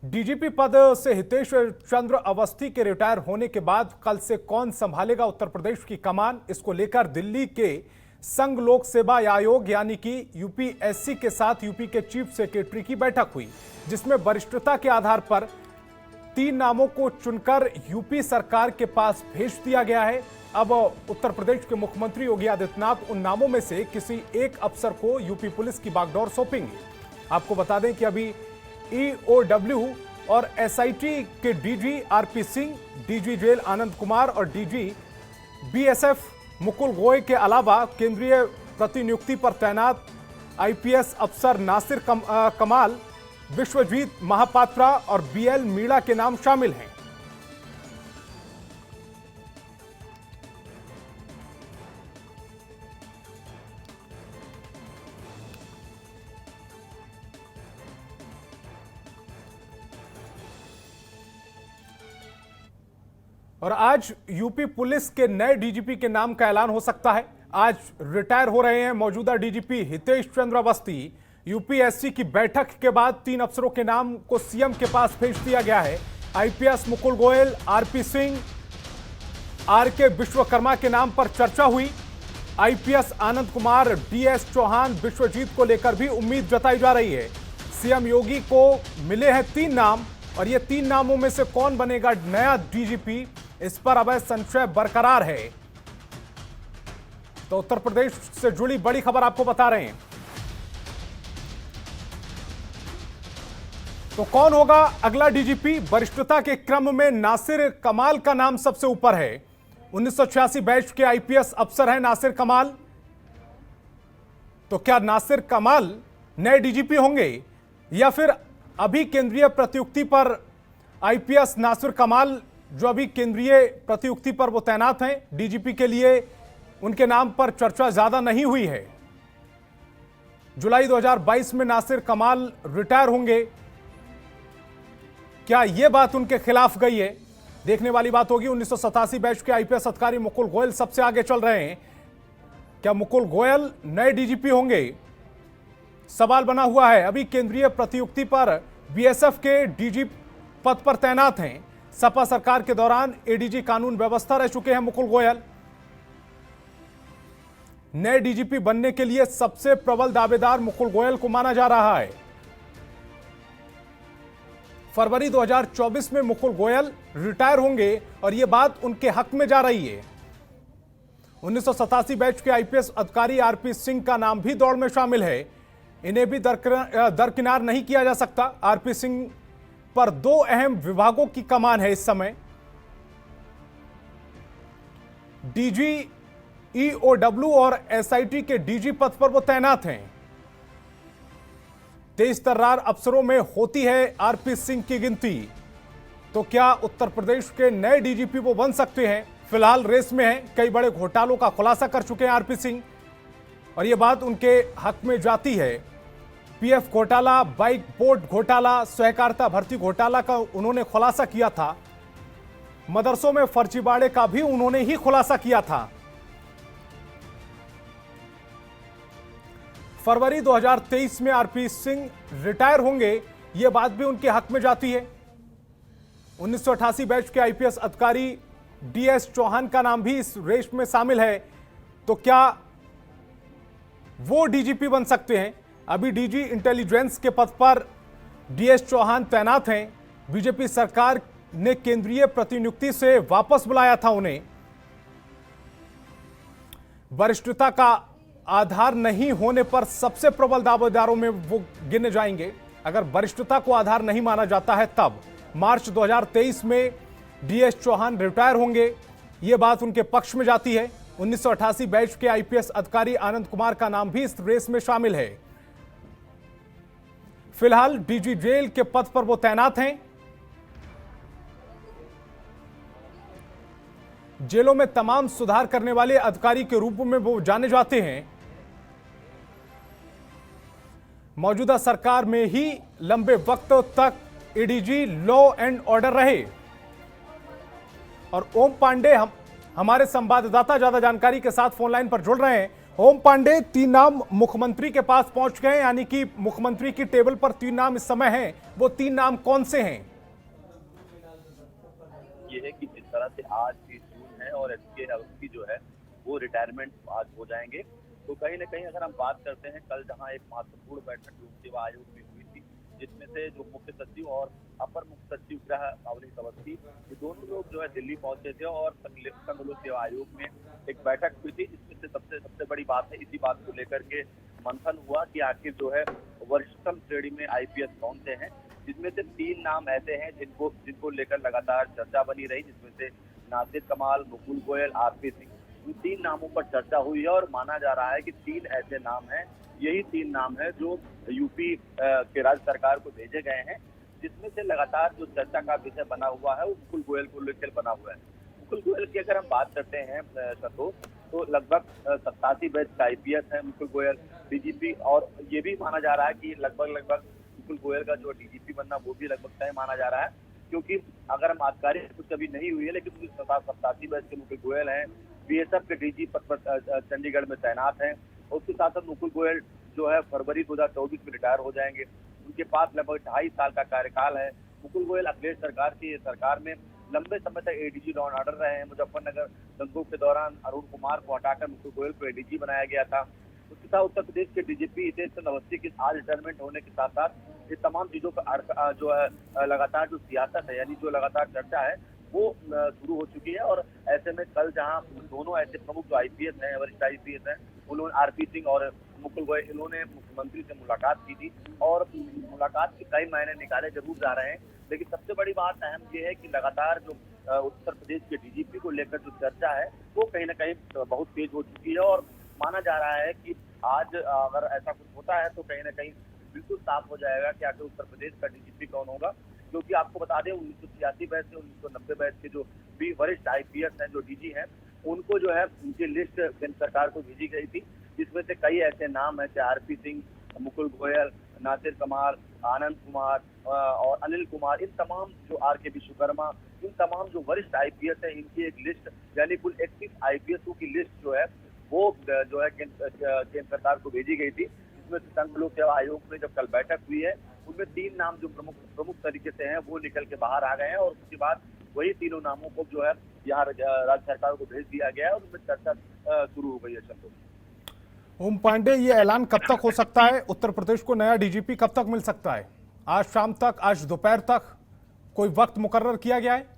DGP पद से हितेश चंद्र अवस्थी के रिटायर होने के बाद कल से कौन संभालेगा उत्तर प्रदेश की कमान, इसको लेकर दिल्ली के संघ लोक सेवा आयोग यानी कि यूपीएससी के साथ यूपी के चीफ सेक्रेटरी की बैठक हुई, जिसमें वरिष्ठता के आधार पर 3 नामों को चुनकर यूपी सरकार के पास भेज दिया गया है। अब उत्तर प्रदेश के मुख्यमंत्री योगी आदित्यनाथ उन नामों में से किसी एक अफसर को यूपी पुलिस की बागडोर सौंपेंगे। आपको बता दें कि अभी ईओडब्ल्यू और एसआईटी के DG RP Singh, DG jail Anand Kumar और डीजी बीएसएफ मुकुल गोयल के अलावा केंद्रीय प्रतिनियुक्ति पर तैनात आईपीएस अफसर नासिर कमाल, विश्वजीत महापात्रा और बीएल मीणा के नाम शामिल हैं। और आज यूपी पुलिस के नए डीजीपी के नाम का ऐलान हो सकता है। आज रिटायर हो रहे हैं मौजूदा डीजीपी हितेश चंद्र अवस्थी। यूपीएससी की बैठक के बाद 3 अफसरों के नाम को सीएम के पास भेज दिया गया है। IPS Mukul Goyal, RP Singh, RK Vishwakarma के नाम पर चर्चा हुई। आईपीएस आनंद कुमार, डीएस चौहान, विश्वजीत को लेकर भी उम्मीद जताई जा रही है। सीएम योगी को मिले हैं 3 नाम और ये 3 नामों में से कौन बनेगा नया डीजीपी, इस पर अब संशय बरकरार है। तो उत्तर प्रदेश से जुड़ी बड़ी खबर आपको बता रहे हैं। तो कौन होगा अगला डीजीपी? वरिष्ठता के क्रम में नासिर कमाल का नाम सबसे ऊपर है। 1986 बैच के आईपीएस अफसर हैं नासिर कमाल। तो क्या नासिर कमाल नए डीजीपी होंगे या फिर अभी केंद्रीय प्रतियुक्ति पर आईपीएस नासिर कमाल जो अभी केंद्रीय प्रतियुक्ति पर वो तैनात हैं डीजीपी के लिए, उनके नाम पर चर्चा ज्यादा नहीं हुई है। जुलाई 2022 में नासिर कमाल रिटायर होंगे। क्या यह बात उनके खिलाफ गई है? देखने वाली बात होगी। 1987 बैच के आईपीएस अधिकारी मुकुल गोयल सबसे आगे चल रहे हैं। क्या मुकुल गोयल नए डीजीपी होंगे? सवाल बना हुआ है। अभी केंद्रीय प्रतियुक्ति पर बीएसएफ के डीजी पद पर तैनात हैं। सपा सरकार के दौरान एडीजी कानून व्यवस्था रह चुके हैं मुकुल गोयल। नए डीजीपी बनने के लिए सबसे प्रबल दावेदार मुकुल गोयल को माना जा रहा है। फरवरी 2024 में मुकुल गोयल रिटायर होंगे और यह बात उनके हक में जा रही है। 1987 बैच के आईपीएस अधिकारी आरपी सिंह का नाम भी दौड़ में शामिल है। इन्हें भी दरकिनार नहीं किया जा सकता। आरपी सिंह पर 2 अहम विभागों की कमान है इस समय। डीजी ईओडब्ल्यू और एसआईटी के डीजी पद पर वो तैनात हैं। तेज तर्रार अफसरों में होती है आरपी सिंह की गिनती। तो क्या उत्तर प्रदेश के नए डीजीपी वो बन सकते हैं? फिलहाल रेस में हैं। कई बड़े घोटालों का खुलासा कर चुके हैं आरपी सिंह और यह बात उनके हक में जाती है। पीएफ घोटाला, बाइक बोर्ड घोटाला, सहकारिता भर्ती घोटाला का उन्होंने खुलासा किया था। मदरसों में फर्जीवाड़े का भी उन्होंने ही खुलासा किया था। फरवरी 2023 में आरपी सिंह रिटायर होंगे, यह बात भी उनके हक में जाती है। 1988 बैच के आईपीएस अधिकारी डीएस चौहान का नाम भी इस रेस में शामिल है। तो क्या वो डीजीपी बन सकते हैं? अभी डीजी इंटेलिजेंस के पद पर डीएस चौहान तैनात हैं। बीजेपी सरकार ने केंद्रीय प्रतिनियुक्ति से वापस बुलाया था उन्हें। वरिष्ठता का आधार नहीं होने पर सबसे प्रबल दावेदारों में वो गिने जाएंगे। अगर वरिष्ठता को आधार नहीं माना जाता है तब मार्च 2023 में डीएस चौहान रिटायर होंगे, ये बात उनके पक्ष में जाती है। 1988 बैच के आईपीएस अधिकारी आनंद कुमार का नाम भी इस रेस में शामिल है। फिलहाल डीजी जेल के पद पर वो तैनात हैं। जेलों में तमाम सुधार करने वाले अधिकारी के रूप में वो जाने जाते हैं। मौजूदा सरकार में ही लंबे वक्त तक एडीजी लॉ एंड ऑर्डर रहे। और ओम पांडे हमारे संवाददाता ज्यादा जानकारी के साथ फोन लाइन पर जुड़ रहे हैं। ओम पांडे, 3 नाम मुख्यमंत्री के पास पहुंच गए, यानी कि मुख्यमंत्री की टेबल पर 3 नाम इस समय हैं। वो 3 नाम कौन से हैं? ये है कि जिस तरह से आज 30 जून है और एसके अवस्थी जो है वो रिटायरमेंट आज हो जाएंगे, तो कहीं ना कहीं अगर हम बात करते हैं, कल जहां एक महत्वपूर्ण बैठक लोक सेवा आयोग में हुई थी, जिसमें से जो मुख्य सचिव और अपर मुख्य सचिव गृह अवनीश अवस्थी, ये दोनों लोग जो है दिल्ली पहुंचे थे और संघ लोक सेवा आयोग में एक बैठक हुई थी। इसमें से सबसे सबसे बड़ी बात है, इसी बात को लेकर के मंथन हुआ कि आखिर जो है वरिष्ठतम श्रेणी में आईपीएस कौन से हैं, जिसमें से 3 नाम ऐसे हैं जिनको जिनको लेकर लगातार चर्चा बनी रही, जिसमें से नासिर कमाल, मुकुल गोयल, आरपी सिंह, इन 3 नामों पर चर्चा हुई है और माना जा रहा है कि 3 ऐसे नाम हैं, यही 3 नाम है जो यूपी के राज्य सरकार को भेजे गए हैं, जिसमें से लगातार जो चर्चा का विषय बना हुआ है वो मुकुल गोयल को लेकर बना हुआ है। मुकुल गोयल की अगर हम बात करते हैं संतोष, तो लगभग 87 बैच का आईपीएस है मुकुल गोयल डीजीपी, और ये भी माना जा रहा है कि लगभग मुकुल गोयल का जो डीजीपी बनना वो भी लगभग तय माना जा रहा है, क्योंकि अगर हम आधिकारिक कुछ अभी नहीं हुई है, लेकिन 87 बैच के मुकुल गोयल हैं, बीएसएफ के डीजी पद पर चंडीगढ़ में तैनात हैं। उसके साथ साथ मुकुल गोयल जो है फरवरी 2024 में रिटायर हो जाएंगे। उनके पास लगभग 2.5 साल का कार्यकाल है। मुकुल गोयल अखिलेश सरकार की सरकार में लंबे समय तक एडीजी लॉ एंड ऑर्डर रहे हैं। मुजफ्फरनगर दंगों के दौरान अरुण कुमार को हटाकर मुकुल गोयल को एडीजी बनाया गया था। उसके साथ उत्तर प्रदेश के डीजीपी हितेश चंद्र अवस्थी की आज रिटायरमेंट होने के साथ साथ ये तमाम चीजों का जो है लगातार जो सियासत है, यानी जो लगातार चर्चा है वो शुरू हो चुकी है। और ऐसे में कल जहां दोनों ऐसे प्रमुख जो आईपीएस हैं, वरिष्ठ आईपीएस हैं, उन्होंने आरपी सिंह और मुकुल गोयल, इन्होंने मुख्यमंत्री से मुलाकात की थी और मुलाकात के कई मायने निकाले जरूर जा रहे हैं, लेकिन सबसे बड़ी बात अहम ये है कि लगातार जो उत्तर प्रदेश के डीजीपी को लेकर जो चर्चा है वो कहीं ना कहीं बहुत तेज हो चुकी है। और माना जा रहा है कि आज अगर ऐसा कुछ होता है तो कहीं ना कहीं बिल्कुल साफ हो जाएगा कि आखिर उत्तर प्रदेश का डीजीपी कौन होगा, क्योंकि आपको बता दें 1986 बैच से 1990 बैच के जो भी वरिष्ठ आईपीएस हैं, जो डीजी हैं, उनको जो है उनकी लिस्ट केंद्र सरकार को भेजी गई थी, जिसमें से कई ऐसे नाम है जैसे आरपी सिंह, मुकुल गोयल, नासिर कमाल, आनंद कुमार और अनिल कुमार, इन तमाम जो आरके विश्वकर्मा, इन तमाम जो वरिष्ठ आईपीएस है, इनकी एक लिस्ट यानी कुल 31 आईपीएसओ की लिस्ट जो है वो जो है केंद्र सरकार को भेजी गई थी। इसमें संघ लोक सेवा आयोग में जब कल बैठक हुई है, उनमें 3 नाम जो प्रमुख तरीके से हैं वो निकल के बाहर आ गए हैं और उसके बाद वही तीनों नामों को जो है यहाँ राज्य सरकार को भेज दिया गया है और उनमें चर्चा शुरू हो गई है। संतोष, ओम पांडे, ये ऐलान कब तक हो सकता है? उत्तर प्रदेश को नया डीजीपी कब तक मिल सकता है? आज शाम तक, आज दोपहर तक, कोई वक्त मुकर्रर किया गया है?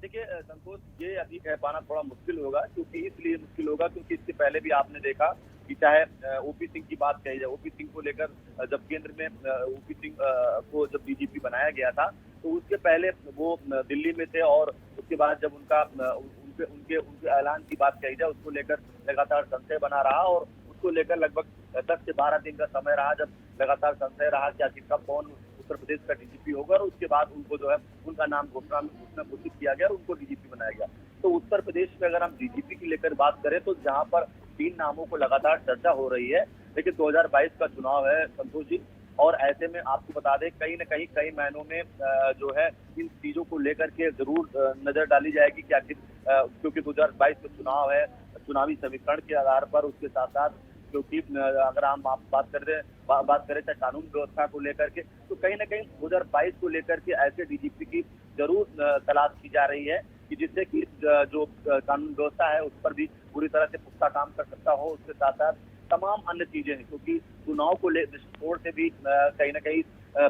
देखिए संतोष, ये अभी कह पाना थोड़ा मुश्किल होगा, क्योंकि इसलिए मुश्किल होगा क्योंकि इससे पहले भी आपने देखा कि चाहे ओपी सिंह की बात कही जाए, ओपी सिंह को लेकर जब केंद्र में ओपी सिंह को जब डीजीपी बनाया गया था, तो उसके पहले वो दिल्ली में थे और उसके बाद जब उनका उनके उनके उनके ऐलान की बात कही जाए, उसको लेकर लगातार संशय बना रहा और उसको लेकर लगभग 10 से 12 दिन का समय रहा, जब लगातार संशय रहा कि आखिर कब कौन उत्तर प्रदेश का डीजीपी होगा, और उसके बाद उनको जो है उनका नाम घोषणा घोषित किया गया और उनको डीजीपी बनाया गया। तो उत्तर प्रदेश में अगर हम डीजीपी की लेकर बात करें तो जहां पर 3 नामों को लगातार चर्चा हो रही है, लेकिन 2022 का चुनाव है संतोष जी, और ऐसे में आपको बता दें कहीं न कहीं कई मायनों में जो है इन चीजों को लेकर के जरूर नजर डाली जाएगी कि आखिर क्योंकि 2022 का चुनाव है, चुनावी समीकरण के आधार पर, उसके साथ साथ क्योंकि अगर हम बात करें चाहे कानून व्यवस्था को लेकर के, तो कहीं ना कहीं 2022 को लेकर के ऐसे डीजीपी की जरूर तलाश की जा रही है कि जिससे कि जो कानून व्यवस्था है उस पर भी पूरी तरह से पुख्ता काम कर सकता हो। उसके साथ साथ तमाम अन्य चीजें हैं, क्योंकि चुनाव को दृष्टिकोण से भी कहीं ना कहीं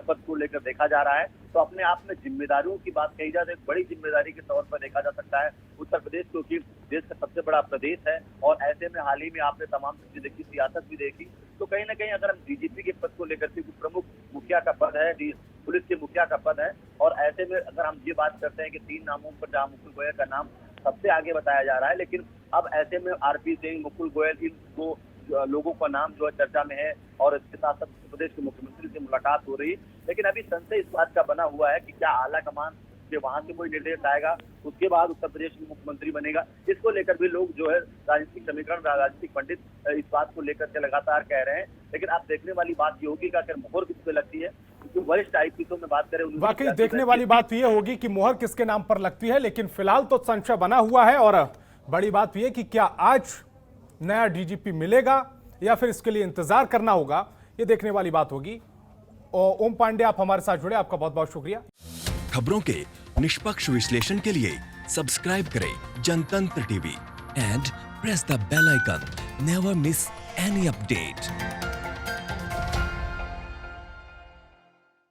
पद को लेकर देखा जा रहा है, तो अपने आप में जिम्मेदारियों की बात कही जाए तो एक बड़ी जिम्मेदारी के तौर पर देखा जा सकता है उत्तर प्रदेश, क्योंकि देश का सबसे बड़ा प्रदेश है और ऐसे में हाल ही में आपने तमाम चीजें देखी, सियासत भी देखी, तो कहीं ना कहीं अगर हम डीजीपी के पद को लेकर के प्रमुख मुखिया का पद है, पुलिस के मुखिया का पद है, और ऐसे में अगर हम ये बात करते हैं कि 3 नामों पर जहाँ मुकुल गोयल का नाम सबसे आगे बताया जा रहा है, लेकिन अब ऐसे में आरपी सिंह, मुकुल गोयल, इन 2 लोगों का नाम जो है चर्चा में है और इसके साथ साथ उत्तर प्रदेश के मुख्यमंत्री से मुलाकात हो रही है। लेकिन अभी संशय इस बात का बना हुआ है कि क्या आला कमान से वहां से कोई निर्देश आएगा, उसके बाद उत्तर प्रदेश के मुख्यमंत्री बनेगा, इसको लेकर भी लोग जो है राजनीतिक समीकरण, राजनीतिक पंडित इस बात को लेकर के लगातार कह रहे हैं। लेकिन आप देखने वाली बात ये होगी कि अगर मोहर किस पे लगती है, क्योंकि वरिष्ठ आईपीएसओं में बात करें, वाकई देखने वाली बात ये होगी कि मोहर किसके नाम पर लगती है, लेकिन फिलहाल तो संशय बना हुआ है। और बड़ी बात यह कि क्या आज नया डीजीपी मिलेगा या फिर इसके लिए इंतजार करना होगा, ये देखने वाली बात होगी। और ओम पांडे, आप हमारे साथ जुड़े, आपका बहुत बहुत शुक्रिया। खबरों के निष्पक्ष विश्लेषण के लिए सब्सक्राइब करें Jantantra TV and press the bell icon. Never miss any update.